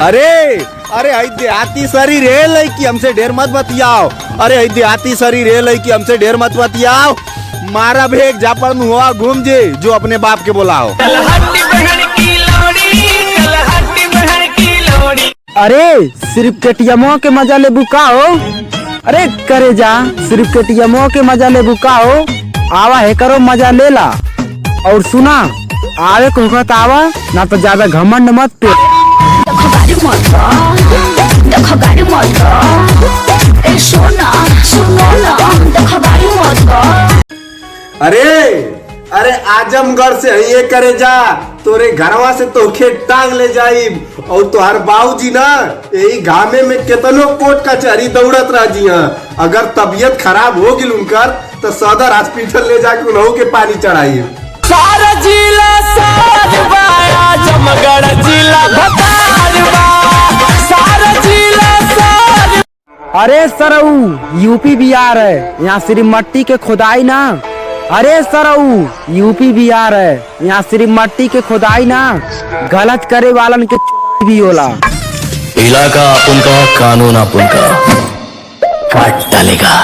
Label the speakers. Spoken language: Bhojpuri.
Speaker 1: अरे अरे देहाती शरीर है लड़की, हमसे ढेर मत बतियाओ। अरे देहाती शरीर है लड़की, हमसे ढेर मत बतियाओ। मारा भेग जापर हुआ घूम जे जो अपने बाप के बुलाओ।
Speaker 2: अरे सिर्फ केटीएमओ के मजा ले बुकाओ। अरे करे जा सिर्फ केटीएमओ के मजा ले बुकाओ। आवा है करो मजा ले ला। और सुना आवे को होगा तो आवा, ना तो ज्यादा घमंड मत पे।
Speaker 1: अरे अरे आजमगढ़ से ये करे जा, तोरे घरवा से तोखे टांग ले जाई। और तुहार बाबूजी ना यही घामे में कितनो कोर्ट कचहरी दौड़त रह जी। अगर तबीयत खराब हो गई उनकर तो सदर हॉस्पिटल ले जाके उन्हों के पानी चढ़ाई।
Speaker 3: सारा जिला आजमगढ़ जिला सारा जिला।
Speaker 2: अरे सरऊ यूपी बिहार है, यहाँ सिर्फ मट्टी के खुदाई ना। अरे सरऊ यूपी बिहार है, यहाँ सिर्फ मट्टी के खुदाई ना, गलत करे वालन के भी होला।
Speaker 4: इलाका अपन का, कानून अपन का, काट डालेगा।